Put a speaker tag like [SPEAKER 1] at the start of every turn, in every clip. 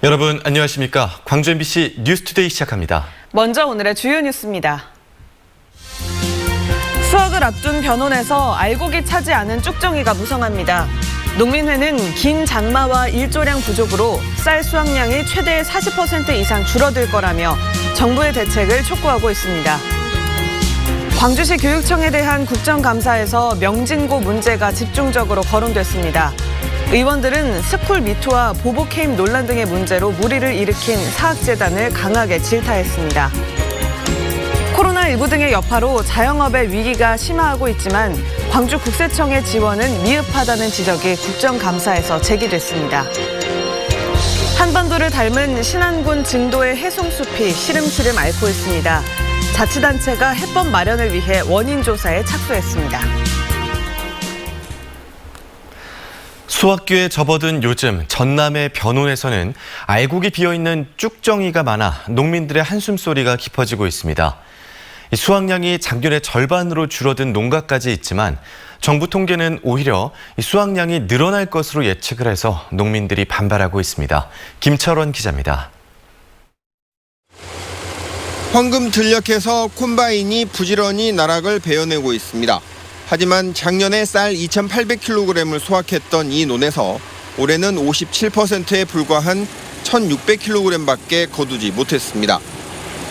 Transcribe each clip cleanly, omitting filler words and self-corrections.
[SPEAKER 1] 여러분 안녕하십니까? 광주 MBC 뉴스투데이 시작합니다.
[SPEAKER 2] 먼저 오늘의 주요 뉴스입니다. 수확을 앞둔 변온에서 알곡이 차지 않은 쭉정이가 무성합니다. 농민회는 긴 장마와 일조량 부족으로 쌀 수확량이 최대 40% 이상 줄어들 거라며 정부의 대책을 촉구하고 있습니다. 광주시 교육청에 대한 국정감사에서 명진고 문제가 집중적으로 거론됐습니다. 의원들은 스쿨 미투와 보복 해임 논란 등의 문제로 물의를 일으킨 사학재단을 강하게 질타했습니다. 코로나19 등의 여파로 자영업의 위기가 심화하고 있지만 광주국세청의 지원은 미흡하다는 지적이 국정감사에서 제기됐습니다. 한반도를 닮은 신안군 증도의 해송숲이 시름시름 앓고 있습니다. 자치단체가 해법 마련을 위해 원인 조사에 착수했습니다.
[SPEAKER 1] 수확기에 접어든 요즘 전남의 변온에서는 알곡이 비어있는 쭉정이가 많아 농민들의 한숨소리가 깊어지고 있습니다. 수확량이 작년의 절반으로 줄어든 농가까지 있지만 정부 통계는 오히려 수확량이 늘어날 것으로 예측을 해서 농민들이 반발하고 있습니다. 김철원 기자입니다.
[SPEAKER 3] 황금 들녘에서 콤바인이 부지런히 나락을 베어내고 있습니다. 하지만 작년에 쌀 2,800kg을 수확했던 이 논에서 올해는 57%에 불과한 1,600kg밖에 거두지 못했습니다.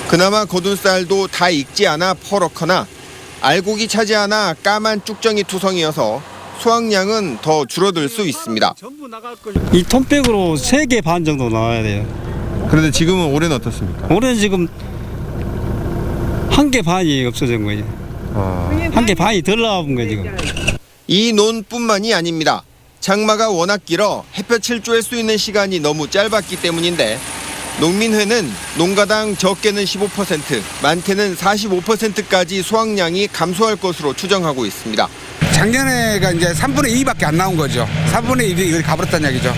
[SPEAKER 3] 그나마 거둔 쌀도 다 익지 않아 퍼렇거나 알곡이 차지 않아 까만 쭉정이 투성이어서 수확량은 더 줄어들 수 있습니다.
[SPEAKER 4] 이 톤백으로 3개 반 정도 나와야 돼요.
[SPEAKER 3] 그런데 지금은 올해는 어떻습니까?
[SPEAKER 4] 올해는 지금 1개 반이 없어진 거예요. 1개 반이 덜 나온 거예요 지금.
[SPEAKER 3] 이 논뿐만이 아닙니다. 장마가 워낙 길어 햇볕을 쬐을 수 있는 시간이 너무 짧았기 때문인데 농민회는 농가당 적게는 15%, 많게는 45%까지 수확량이 감소할 것으로 추정하고 있습니다.
[SPEAKER 5] 작년에가 이제 3분의 2밖에 안 나온 거죠. 3분의 1이 이걸 가버렸다는 얘기죠.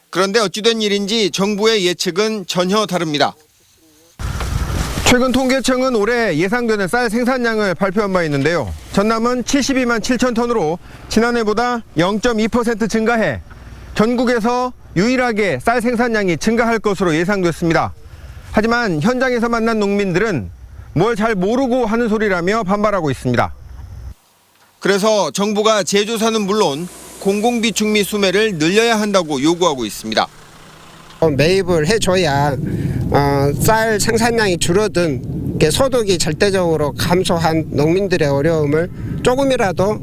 [SPEAKER 3] 그런데 어찌된 일인지 정부의 예측은 전혀 다릅니다. 최근 통계청은 올해 예상되는 쌀 생산량을 발표한 바 있는데요. 전남은 72만 7천 톤으로 지난해보다 0.2% 증가해 전국에서 유일하게 쌀 생산량이 증가할 것으로 예상됐습니다. 하지만 현장에서 만난 농민들은 뭘 잘 모르고 하는 소리라며 반발하고 있습니다. 그래서 정부가 제조사는 물론 공공비축미 수매를 늘려야 한다고 요구하고 있습니다.
[SPEAKER 6] 매입을 해줘야 쌀 생산량이 줄어든 소득이 절대적으로 감소한 농민들의 어려움을 조금이라도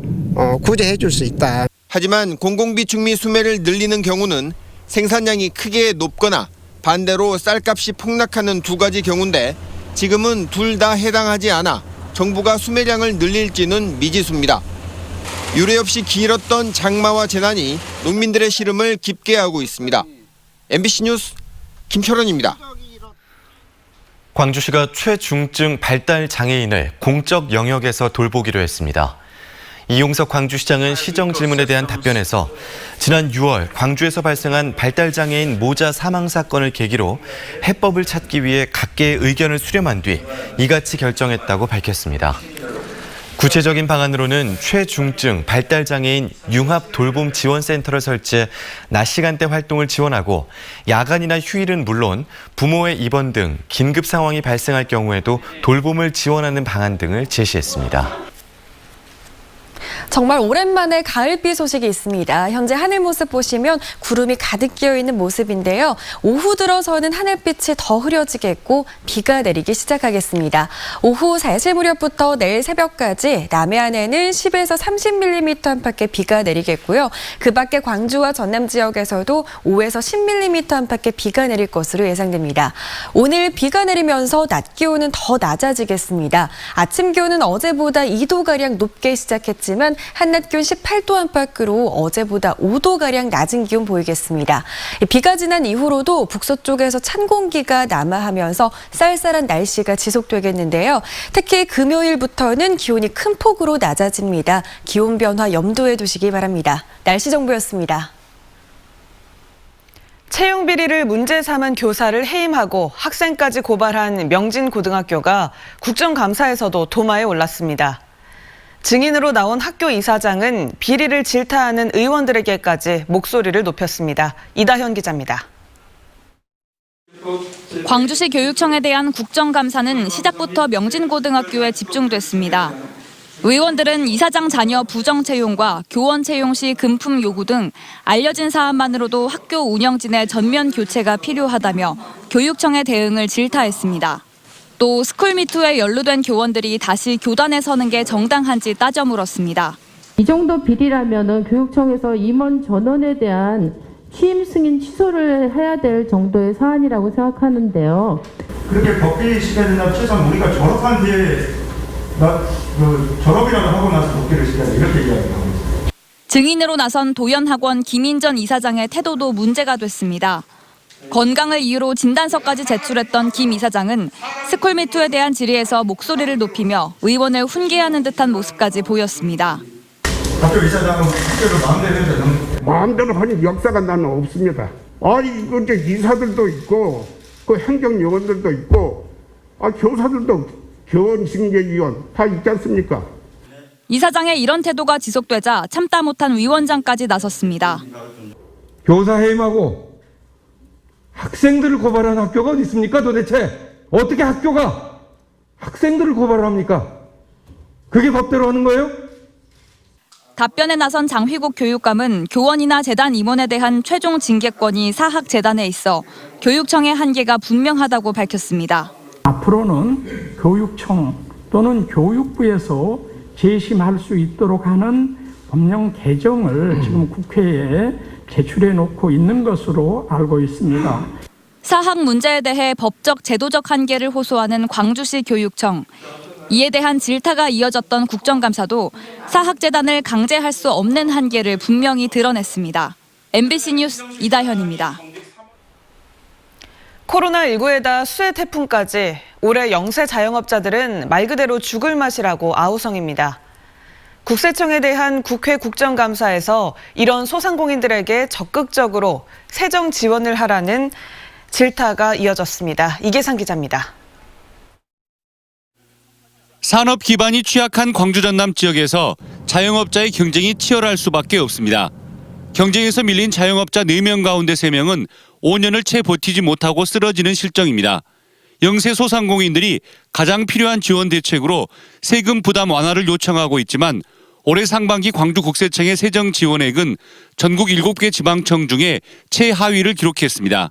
[SPEAKER 6] 구제해 줄 수 있다.
[SPEAKER 3] 하지만 공공비축미 수매를 늘리는 경우는 생산량이 크게 높거나 반대로 쌀값이 폭락하는 두 가지 경우인데 지금은 둘 다 해당하지 않아 정부가 수매량을 늘릴지는 미지수입니다. 유례 없이 길었던 장마와 재난이 농민들의 시름을 깊게 하고 있습니다. MBC 뉴스 김철원입니다.
[SPEAKER 1] 광주시가 최중증 발달 장애인을 공적 영역에서 돌보기로 했습니다. 이용석 광주시장은 시정 질문에 대한 답변에서 지난 6월 광주에서 발생한 발달장애인 모자 사망 사건을 계기로 해법을 찾기 위해 각계의 의견을 수렴한 뒤 이같이 결정했다고 밝혔습니다. 구체적인 방안으로는 최중증 발달장애인 융합 돌봄 지원센터를 설치해 낮 시간대 활동을 지원하고 야간이나 휴일은 물론 부모의 입원 등 긴급 상황이 발생할 경우에도 돌봄을 지원하는 방안 등을 제시했습니다.
[SPEAKER 7] 정말 오랜만에 가을비 소식이 있습니다. 현재 하늘 모습 보시면 구름이 가득 끼어있는 모습인데요. 오후 들어서는 하늘빛이 더 흐려지겠고 비가 내리기 시작하겠습니다. 오후 4시 무렵부터 내일 새벽까지 남해안에는 10에서 30mm 안팎의 비가 내리겠고요. 그 밖에 광주와 전남 지역에서도 5에서 10mm 안팎의 비가 내릴 것으로 예상됩니다. 오늘 비가 내리면서 낮 기온은 더 낮아지겠습니다. 아침 기온은 어제보다 2도가량 높게 시작했지만 한낮 기온 18도 안팎으로 어제보다 5도가량 낮은 기온 보이겠습니다. 비가 지난 이후로도 북서쪽에서 찬 공기가 남하하면서 쌀쌀한 날씨가 지속되겠는데요. 특히 금요일부터는 기온이 큰 폭으로 낮아집니다. 기온 변화 염두에 두시기 바랍니다. 날씨 정보였습니다.
[SPEAKER 2] 채용 비리를 문제 삼은 교사를 해임하고 학생까지 고발한 명진고등학교가 국정감사에서도 도마에 올랐습니다. 증인으로 나온 학교 이사장은 비리를 질타하는 의원들에게까지 목소리를 높였습니다. 이다현 기자입니다.
[SPEAKER 8] 광주시 교육청에 대한 국정감사는 시작부터 명진고등학교에 집중됐습니다. 의원들은 이사장 자녀 부정 채용과 교원 채용 시 금품 요구 등 알려진 사안만으로도 학교 운영진의 전면 교체가 필요하다며 교육청의 대응을 질타했습니다. 또 스쿨미투에 연루된 교원들이 다시 교단에 서는 게 정당한지 따져 물었습니다.
[SPEAKER 9] 이 정도 비리라면은 교육청에서 임원 전원에 대한 취임 승인 취소를 해야 될 정도의 사안이라고 생각하는데요.
[SPEAKER 10] 그렇게 복귀 시켜야 된다면 최소한 우리가 졸업한 뒤에 졸업이라도 하고 나서 복귀를 시켜야 돼 이렇게 이야기하고 있습니다.
[SPEAKER 8] 증인으로 나선 도연학원 김인전 이사장의 태도도 문제가 됐습니다. 건강을 이유로 진단서까지 제출했던 김 이사장은 스쿨미투에 대한 질의에서 목소리를 높이며 의원을 훈계하는 듯한 모습까지 보였습니다.
[SPEAKER 10] 학교 이사장은 학교를
[SPEAKER 11] 마음대로 하는 역사가 나는 없습니다. 아니 이거 이제 이사들도 있고 그 행정요원들도 있고 교사들도 교원징계위원 다 있지 않습니까?
[SPEAKER 8] 이사장의 이런 태도가 지속되자 참다 못한 위원장까지 나섰습니다.
[SPEAKER 12] 교사 해임하고 학생들을 고발한 학교가 어디 있습니까? 도대체 어떻게 학교가 학생들을 고발을 합니까? 그게 법대로 하는 거예요?
[SPEAKER 8] 답변에 나선 장휘국 교육감은 교원이나 재단 임원에 대한 최종 징계권이 사학재단에 있어 교육청의 한계가 분명하다고 밝혔습니다.
[SPEAKER 13] 앞으로는 교육청 또는 교육부에서 재심할 수 있도록 하는 법령 개정을 지금 국회에 제출해 놓고 있는 것으로 알고 있습니다.
[SPEAKER 8] 사학 문제에 대해 법적 제도적 한계를 호소하는 광주시 교육청. 이에 대한 질타가 이어졌던 국정감사도 사학재단을 강제할 수 없는 한계를 분명히 드러냈습니다. MBC 뉴스 이다현입니다.
[SPEAKER 2] 코로나19에다 수해 태풍까지 올해 영세 자영업자들은 말 그대로 죽을 맛이라고 아우성입니다. 국세청에 대한 국회 국정감사에서 이런 소상공인들에게 적극적으로 세정 지원을 하라는 질타가 이어졌습니다. 이계상 기자입니다.
[SPEAKER 14] 산업 기반이 취약한 광주 전남 지역에서 자영업자의 경쟁이 치열할 수밖에 없습니다. 경쟁에서 밀린 자영업자 4명 가운데 3명은 5년을 채 버티지 못하고 쓰러지는 실정입니다. 영세 소상공인들이 가장 필요한 지원 대책으로 세금 부담 완화를 요청하고 있지만 올해 상반기 광주국세청의 세정 지원액은 전국 7개 지방청 중에 최하위를 기록했습니다.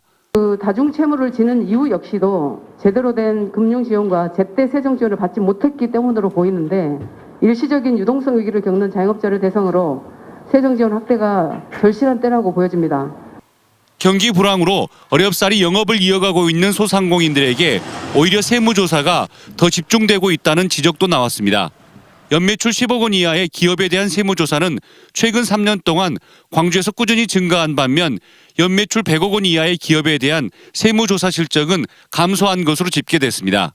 [SPEAKER 9] 다중채무를 지는 이후 역시도 제대로 된 금융지원과 제때 세정 지원을 받지 못했기 때문으로 보이는데 일시적인 유동성 위기를 겪는 자영업자를 대상으로 세정 지원 확대가 절실한 때라고 보여집니다.
[SPEAKER 14] 경기 불황으로 어렵사리 영업을 이어가고 있는 소상공인들에게 오히려 세무조사가 더 집중되고 있다는 지적도 나왔습니다. 연매출 10억 원 이하의 기업에 대한 세무조사는 최근 3년 동안 광주에서 꾸준히 증가한 반면 연매출 100억 원 이하의 기업에 대한 세무조사 실적은 감소한 것으로 집계됐습니다.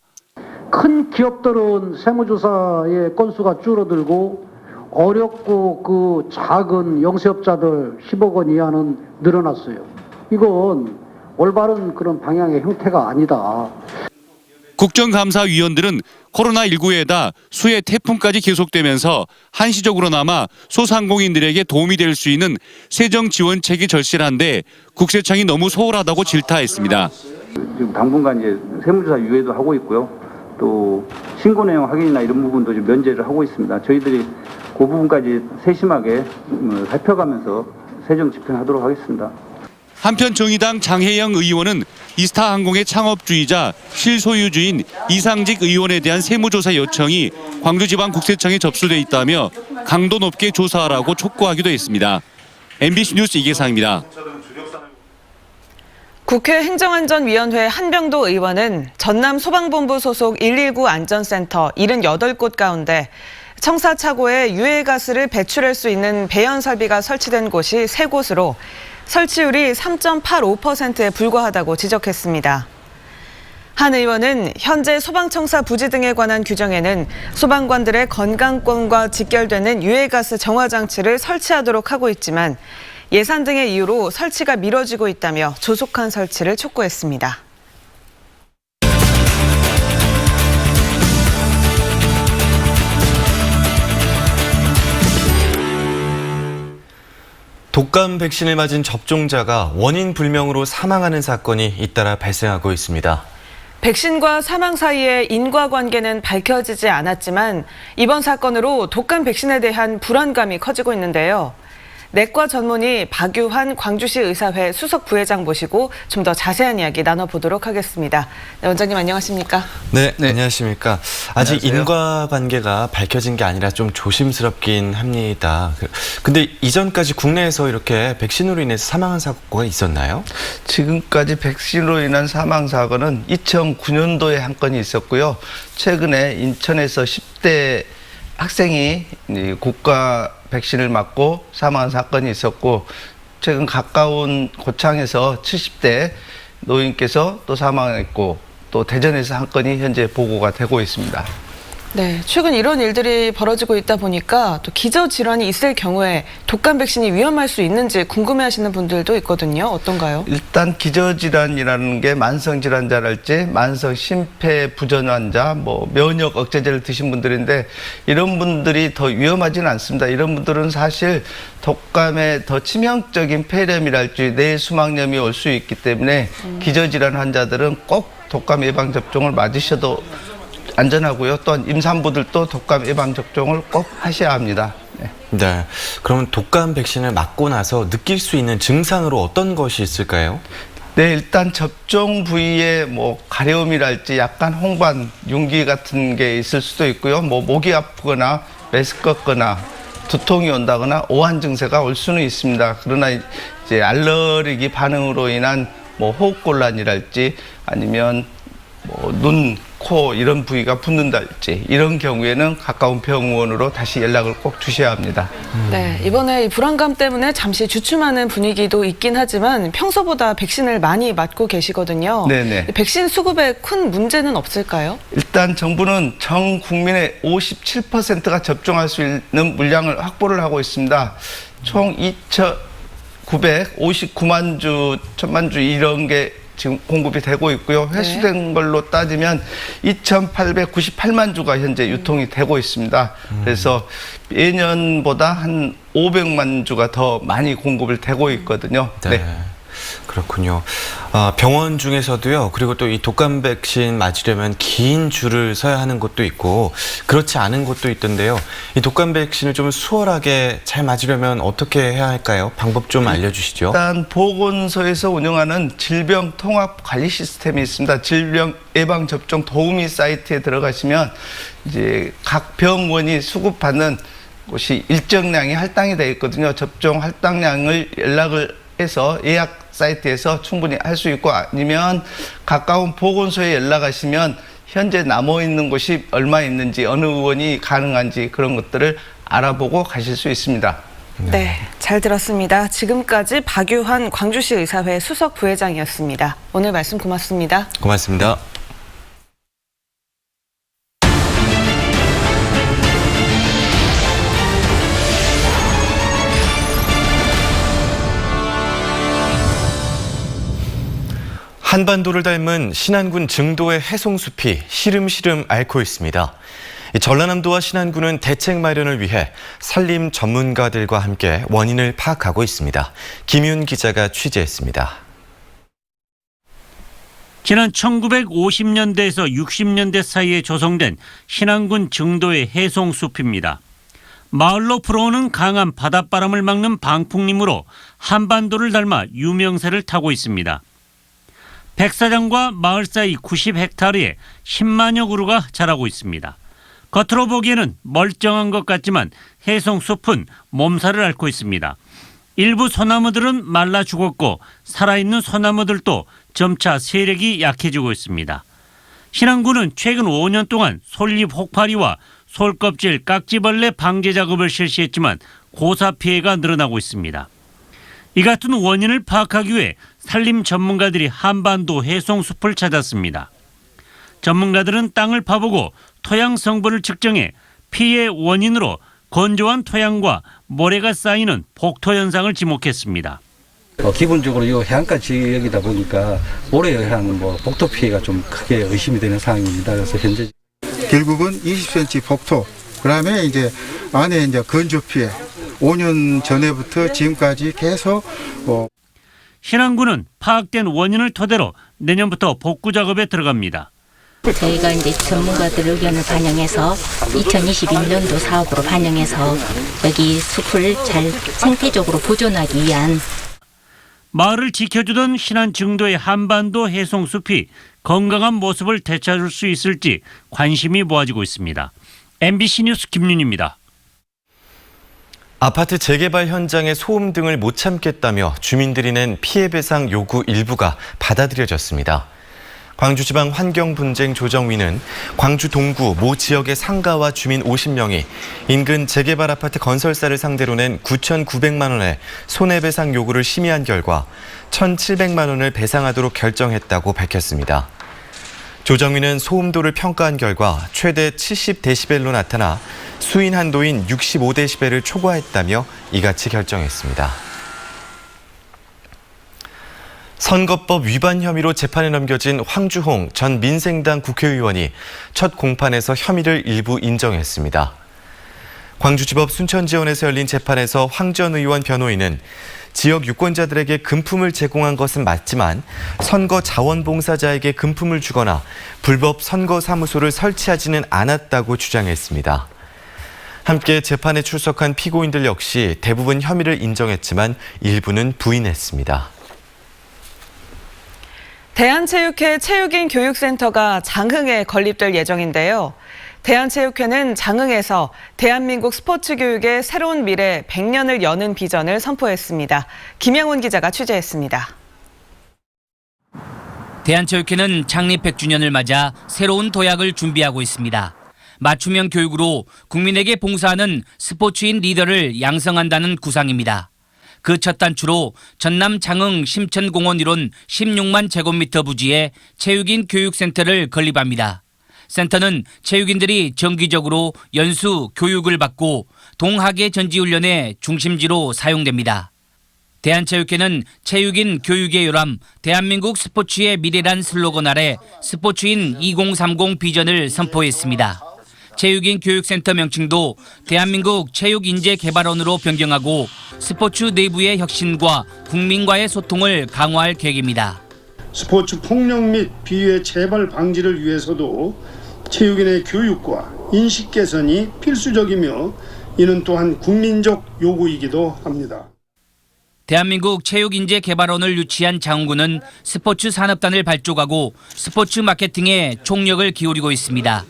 [SPEAKER 15] 큰 기업들은 세무조사의 건수가 줄어들고 어렵고 그 작은 영세업자들 10억 원 이하는 늘어났어요. 이건 올바른 그런 방향의 형태가 아니다.
[SPEAKER 14] 국정감사위원들은 코로나19에다 수해 태풍까지 계속되면서 한시적으로나마 소상공인들에게 도움이 될 수 있는 세정 지원책이 절실한데 국세청이 너무 소홀하다고 질타했습니다.
[SPEAKER 16] 지금 당분간 이제 세무조사 유예도 하고 있고요. 또 신고 내용 확인이나 이런 부분도 좀 면제를 하고 있습니다. 저희들이 그 부분까지 세심하게 살펴가면서 세정 집행하도록 하겠습니다.
[SPEAKER 14] 한편 정의당 장혜영 의원은 이스타항공의 창업주이자 실소유주인 이상직 의원에 대한 세무조사 요청이 광주지방국세청에 접수돼 있다며 강도 높게 조사하라고 촉구하기도 했습니다. MBC 뉴스 이계상입니다.
[SPEAKER 2] 국회 행정안전위원회 한병도 의원은 전남 소방본부 소속 119 안전센터 78곳 가운데 청사차고에 유해가스를 배출할 수 있는 배연 설비가 설치된 곳이 3곳으로 설치율이 3.85%에 불과하다고 지적했습니다. 한 의원은 현재 소방청사 부지 등에 관한 규정에는 소방관들의 건강권과 직결되는 유해가스 정화장치를 설치하도록 하고 있지만 예산 등의 이유로 설치가 미뤄지고 있다며 조속한 설치를 촉구했습니다.
[SPEAKER 1] 독감 백신을 맞은 접종자가 원인 불명으로 사망하는 사건이 잇따라 발생하고 있습니다.
[SPEAKER 2] 백신과 사망 사이의 인과관계는 밝혀지지 않았지만 이번 사건으로 독감 백신에 대한 불안감이 커지고 있는데요. 내과 전문의 박유환 광주시 의사회 수석 부회장 모시고 좀 더 자세한 이야기 나눠보도록 하겠습니다. 네, 원장님 안녕하십니까?
[SPEAKER 1] 네, 안녕하십니까. 아직 인과관계가 밝혀진 게 아니라 좀 조심스럽긴 합니다. 근데 이전까지 국내에서 이렇게 백신으로 인해서 사망한 사고가 있었나요?
[SPEAKER 17] 지금까지 백신으로 인한 사망 사고는 2009년도에 한 건이 있었고요. 최근에 인천에서 10대 학생이 고가 백신을 맞고 사망한 사건이 있었고, 최근 가까운 고창에서 70대 노인께서 또 사망했고, 또 대전에서 한 건이 현재 보고가 되고 있습니다.
[SPEAKER 2] 네, 최근 이런 일들이 벌어지고 있다 보니까 또 기저질환이 있을 경우에 독감 백신이 위험할 수 있는지 궁금해하시는 분들도 있거든요. 어떤가요?
[SPEAKER 17] 일단 기저질환이라는 게 만성질환자랄지 만성 심폐부전 환자, 면역 억제제를 드신 분들인데 이런 분들이 더 위험하지는 않습니다. 이런 분들은 사실 독감의 더 치명적인 폐렴이랄지 뇌수막염이 올 수 있기 때문에 기저질환 환자들은 꼭 독감 예방 접종을 맞으셔도 안전하고요. 또한 임산부들도 독감 예방 접종을 꼭 하셔야 합니다.
[SPEAKER 1] 네. 그럼 독감 백신을 맞고 나서 느낄 수 있는 증상으로 어떤 것이 있을까요?
[SPEAKER 17] 네, 일단 접종 부위에 가려움이랄지 약간 홍반, 윤기 같은 게 있을 수도 있고요. 목이 아프거나 메스껍거나 두통이 온다거나 오한 증세가 올 수는 있습니다. 그러나 이제 알레르기 반응으로 인한 호흡곤란이랄지 아니면 눈, 코 이런 부위가 붓는달지 이런 경우에는 가까운 병원으로 다시 연락을 꼭 주셔야 합니다.
[SPEAKER 2] 네, 이번에 이 불안감 때문에 잠시 주춤하는 분위기도 있긴 하지만 평소보다 백신을 많이 맞고 계시거든요.
[SPEAKER 17] 네네.
[SPEAKER 2] 백신 수급에 큰 문제는 없을까요?
[SPEAKER 17] 일단 정부는 전 국민의 57%가 접종할 수 있는 물량을 확보를 하고 있습니다. 총 2,959만 주, 1,000만 주 이런 게 지금 공급이 되고 있고요. 회수된 걸로 따지면 2,898만 주가 현재 유통이 되고 있습니다. 그래서 예년보다 한 500만 주가 더 많이 공급이 되고 있거든요.
[SPEAKER 1] 네. 그렇군요. 병원 중에서도요. 그리고 또 이 독감 백신 맞으려면 긴 줄을 서야 하는 곳도 있고 그렇지 않은 곳도 있던데요. 이 독감 백신을 좀 수월하게 잘 맞으려면 어떻게 해야 할까요? 방법 좀 알려주시죠.
[SPEAKER 17] 일단 보건소에서 운영하는 질병 통합 관리 시스템이 있습니다. 질병 예방 접종 도우미 사이트에 들어가시면 이제 각 병원이 수급받는 곳이 일정량이 할당이 되어 있거든요. 접종 할당량을 연락을 해서 예약 사이트에서 충분히 할 수 있고 아니면 가까운 보건소에 연락하시면 현재 남아있는 곳이 얼마 있는지 어느 의원이 가능한지 그런 것들을 알아보고 가실 수 있습니다.
[SPEAKER 2] 네, 잘 들었습니다. 지금까지 박유환 광주시 의사회 수석 부회장이었습니다. 오늘 말씀 고맙습니다.
[SPEAKER 1] 고맙습니다. 한반도를 닮은 신안군 증도의 해송숲이 시름시름 앓고 있습니다. 전라남도와 신안군은 대책 마련을 위해 산림 전문가들과 함께 원인을 파악하고 있습니다. 김윤 기자가 취재했습니다.
[SPEAKER 18] 지난 1950년대에서 60년대 사이에 조성된 신안군 증도의 해송숲입니다. 마을로 불어오는 강한 바닷바람을 막는 방풍림으로 한반도를 닮아 유명세를 타고 있습니다. 백사장과 마을 사이 90헥타르에 10만여 그루가 자라고 있습니다. 겉으로 보기에는 멀쩡한 것 같지만 해송숲은 몸살을 앓고 있습니다. 일부 소나무들은 말라 죽었고 살아있는 소나무들도 점차 세력이 약해지고 있습니다. 신안군은 최근 5년 동안 솔잎 혹파리와 솔껍질 깍지벌레 방제 작업을 실시했지만 고사 피해가 늘어나고 있습니다. 이 같은 원인을 파악하기 위해 산림 전문가들이 한반도 해송숲을 찾았습니다. 전문가들은 땅을 파보고 토양 성분을 측정해 피해 원인으로 건조한 토양과 모래가 쌓이는 복토 현상을 지목했습니다.
[SPEAKER 4] 기본적으로 이 해안가 지역이다 보니까 모래에 의한 복토 피해가 좀 크게 의심이 되는 상황입니다. 그래서 현재
[SPEAKER 19] 결국은 20cm 복토, 그다음에 이제 안에 이제 건조 피해, 5년 전에부터 지금까지 계속
[SPEAKER 18] 신안군은 파악된 원인을 토대로 내년부터 복구 작업에 들어갑니다.
[SPEAKER 20] 저희가 이제 전문가들 의견을 반영해서 2022년도 사업으로 반영해서 여기 숲을 잘 생태적으로 보존하기 위한
[SPEAKER 18] 마을을 지켜주던 신안 증도의 한반도 해송숲이 건강한 모습을 되찾을 수 있을지 관심이 모아지고 있습니다. MBC 뉴스 김윤입니다.
[SPEAKER 1] 아파트 재개발 현장의 소음 등을 못 참겠다며 주민들이 낸 피해 배상 요구 일부가 받아들여졌습니다. 광주지방환경분쟁조정위는 광주 동구 모 지역의 상가와 주민 50명이 인근 재개발 아파트 건설사를 상대로 낸 9,900만 원의 손해배상 요구를 심의한 결과 1,700만 원을 배상하도록 결정했다고 밝혔습니다. 조정위는 소음도를 평가한 결과 최대 70데시벨로 나타나 수인 한도인 65데시벨을 초과했다며 이같이 결정했습니다. 선거법 위반 혐의로 재판에 넘겨진 황주홍 전 민생당 국회의원이 첫 공판에서 혐의를 일부 인정했습니다. 광주지법 순천지원에서 열린 재판에서 황 전 의원 변호인은 지역 유권자들에게 금품을 제공한 것은 맞지만 선거 자원봉사자에게 금품을 주거나 불법 선거사무소를 설치하지는 않았다고 주장했습니다. 함께 재판에 출석한 피고인들 역시 대부분 혐의를 인정했지만 일부는 부인했습니다.
[SPEAKER 2] 대한체육회 체육인 교육센터가 장흥에 건립될 예정인데요. 대한체육회는 장흥에서 대한민국 스포츠 교육의 새로운 미래 100년을 여는 비전을 선포했습니다. 김양훈 기자가 취재했습니다.
[SPEAKER 21] 대한체육회는 창립 100주년을 맞아 새로운 도약을 준비하고 있습니다. 맞춤형 교육으로 국민에게 봉사하는 스포츠인 리더를 양성한다는 구상입니다. 그 첫 단추로 전남 장흥 심천공원 일원 16만 제곱미터 부지에 체육인 교육센터를 건립합니다. 센터는 체육인들이 정기적으로 연수, 교육을 받고 동학예 전지훈련의 중심지로 사용됩니다. 대한체육회는 체육인 교육의 요람, 대한민국 스포츠의 미래란 슬로건 아래 스포츠인 2030 비전을 선포했습니다. 체육인 교육센터 명칭도 대한민국 체육인재개발원으로 변경하고 스포츠 내부의 혁신과 국민과의 소통을 강화할 계획입니다.
[SPEAKER 22] 스포츠 폭력 및 비유의 재발 방지를 위해서도 체육인의 교육과 인식 개선이 필수적이며 이는 또한 국민적 요구이기도 합니다.
[SPEAKER 21] 대한민국 체육인재개발원을 유치한 장흥군은 스포츠 산업단을 발족하고 스포츠 마케팅에 총력을 기울이고 있습니다.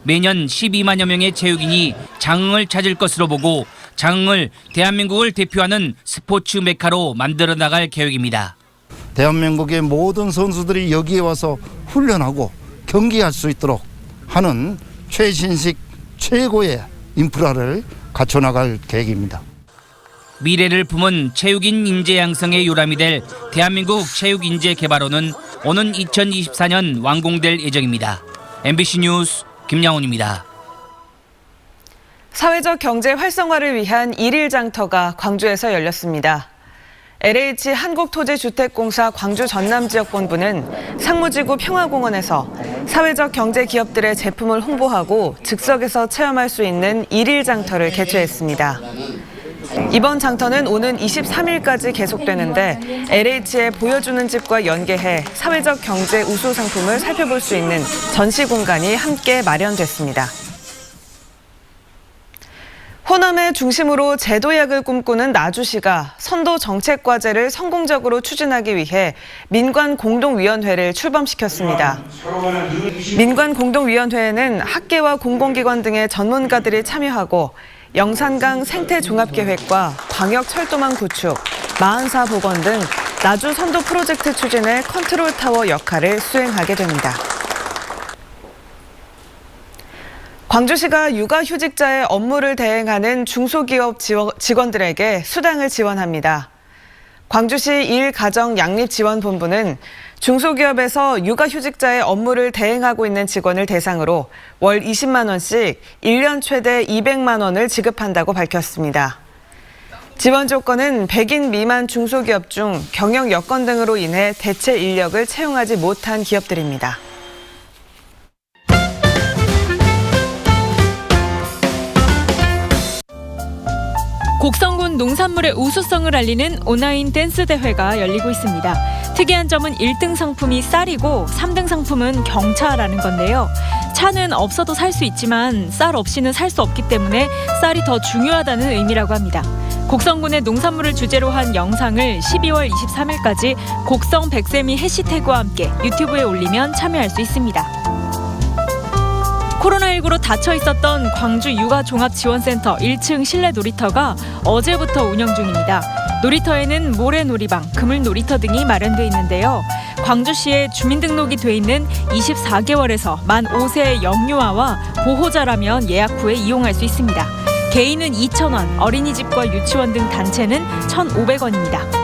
[SPEAKER 21] 매년 12만여 명의 체육인이 장흥을 찾을 것으로 보고 장흥을 대한민국을 대표하는 스포츠 메카로 만들어 나갈 계획입니다.
[SPEAKER 23] 대한민국의 모든 선수들이 여기에 와서 훈련하고 경기할 수 있도록 하는 최신식 최고의 인프라를 갖춰나갈 계획입니다.
[SPEAKER 21] 미래를 품은 체육인 인재 양성의 요람이 될 대한민국 체육인재개발원은 오는 2024년 완공될 예정입니다. MBC 뉴스 김양훈입니다.
[SPEAKER 2] 사회적 경제 활성화를 위한 1일 장터가 광주에서 열렸습니다. LH 한국토지주택공사 광주 전남지역본부는 상무지구 평화공원에서 사회적 경제 기업들의 제품을 홍보하고 즉석에서 체험할 수 있는 1일 장터를 개최했습니다. 이번 장터는 오는 23일까지 계속되는데 LH의 보여주는 집과 연계해 사회적 경제 우수 상품을 살펴볼 수 있는 전시 공간이 함께 마련됐습니다. 호남의 중심으로 제도약을 꿈꾸는 나주시가 선도 정책과제를 성공적으로 추진하기 위해 민관공동위원회를 출범시켰습니다. 민관공동위원회에는 학계와 공공기관 등의 전문가들이 참여하고 영산강 생태종합계획과 광역철도망 구축, 마흔사 복원 등 나주 선도 프로젝트 추진의 컨트롤타워 역할을 수행하게 됩니다. 광주시가 육아휴직자의 업무를 대행하는 중소기업 직원들에게 수당을 지원합니다. 광주시 1가정양립지원본부는 중소기업에서 육아휴직자의 업무를 대행하고 있는 직원을 대상으로 월 20만 원씩 1년 최대 200만 원을 지급한다고 밝혔습니다. 지원 조건은 100인 미만 중소기업 중 경영 여건 등으로 인해 대체 인력을 채용하지 못한 기업들입니다.
[SPEAKER 3] 곡성군 농산물의 우수성을 알리는 온라인 댄스 대회가 열리고 있습니다. 특이한 점은 1등 상품이 쌀이고 3등 상품은 경차라는 건데요. 차는 없어도 살 수 있지만 쌀 없이는 살 수 없기 때문에 쌀이 더 중요하다는 의미라고 합니다. 곡성군의 농산물을 주제로 한 영상을 12월 23일까지 곡성 백세미 해시태그와 함께 유튜브에 올리면 참여할 수 있습니다. 코로나19로 닫혀 있었던 광주 육아종합지원센터 1층 실내 놀이터가 어제부터 운영 중입니다. 놀이터에는 모래놀이방, 그물놀이터 등이 마련돼 있는데요. 광주시에 주민등록이 돼 있는 24개월에서 만 5세의 영유아와 보호자라면 예약 후에 이용할 수 있습니다. 개인은 2,000원, 어린이집과 유치원 등 단체는 1,500원입니다.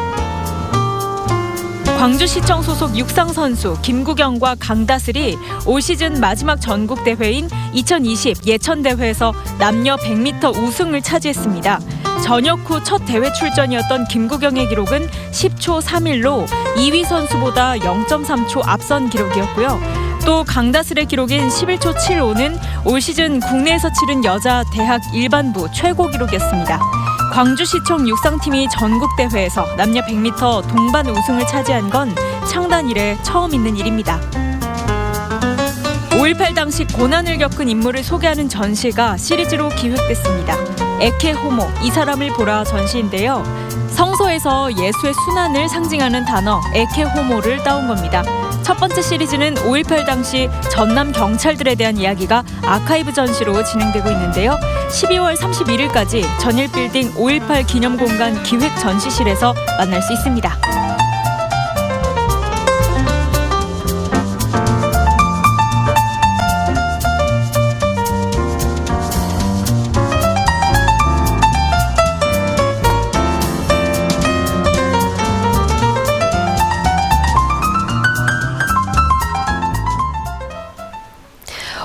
[SPEAKER 3] 광주시청 소속 육상 선수 김구경과 강다슬이 올 시즌 마지막 전국 대회인 2020 예천대회에서 남녀 100m 우승을 차지했습니다. 전역 후 첫 대회 출전이었던 김구경의 기록은 10초 31로 2위 선수보다 0.3초 앞선 기록이었고요. 또 강다슬의 기록인 11초 75는 올 시즌 국내에서 치른 여자 대학 일반부 최고 기록이었습니다. 광주시청 육상팀이 전국대회에서 남녀 100m 동반 우승을 차지한 건 창단 이래 처음 있는 일입니다. 5.18 당시 고난을 겪은 인물을 소개하는 전시가 시리즈로 기획됐습니다. 에케 호모, 이 사람을 보라 전시인데요. 성서에서 예수의 순환을 상징하는 단어 에케 호모를 따온 겁니다. 첫 번째 시리즈는 5.18 당시 전남 경찰들에 대한 이야기가 아카이브 전시로 진행되고 있는데요. 12월 31일까지 전일빌딩 5.18 기념공간 기획 전시실에서 만날 수 있습니다.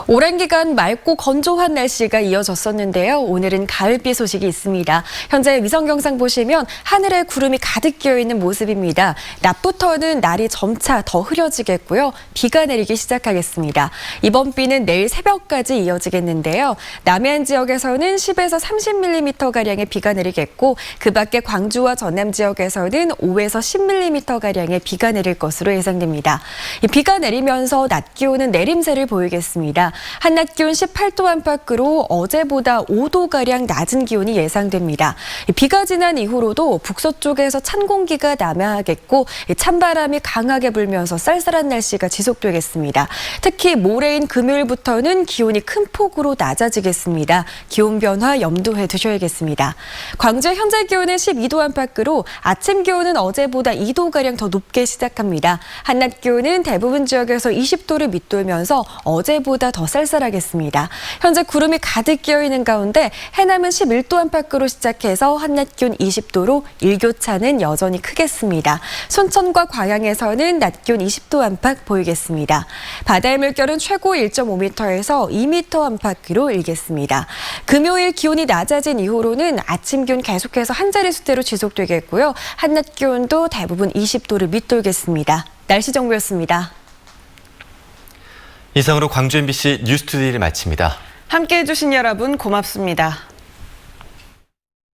[SPEAKER 7] 오랜 기간 맑고 건조한 날씨가 이어졌었는데요. 오늘은 가을비 소식이 있습니다. 현재 위성 영상 보시면 하늘에 구름이 가득 끼어있는 모습입니다. 낮부터는 날이 점차 더 흐려지겠고요. 비가 내리기 시작하겠습니다. 이번 비는 내일 새벽까지 이어지겠는데요. 남해안 지역에서는 10에서 30mm가량의 비가 내리겠고 그 밖에 광주와 전남 지역에서는 5에서 10mm가량의 비가 내릴 것으로 예상됩니다. 이 비가 내리면서 낮 기온은 내림세를 보이겠습니다. 한낮 기온 18도 안팎으로 어제보다 5도가량 낮은 기온이 예상됩니다. 비가 지난 이후로도 북서쪽에서 찬 공기가 남하하겠고 찬바람이 강하게 불면서 쌀쌀한 날씨가 지속되겠습니다. 특히 모레인 금요일부터는 기온이 큰 폭으로 낮아지겠습니다. 기온 변화 염두해 두셔야겠습니다. 광주의 현재 기온은 12도 안팎으로 아침 기온은 어제보다 2도가량 더 높게 시작합니다. 한낮 기온은 대부분 지역에서 20도를 밑돌면서 어제보다 더 쌀쌀하겠습니다. 현재 구름이 가득 끼어있는 가운데 해남은 11도 안팎으로 시작해서 한낮 기온 20도로 일교차는 여전히 크겠습니다. 순천과 광양에서는 낮 기온 20도 안팎 보이겠습니다. 바다의 물결은 최고 1.5m에서 2m 안팎으로 일겠습니다. 금요일 기온이 낮아진 이후로는 아침 기온 계속해서 한 자릿수대로 지속되겠고요. 한낮 기온도 대부분 20도를 밑돌겠습니다. 날씨 정보였습니다.
[SPEAKER 1] 이상으로 광주 MBC 뉴스투데이를 마칩니다.
[SPEAKER 2] 함께해 주신 여러분 고맙습니다.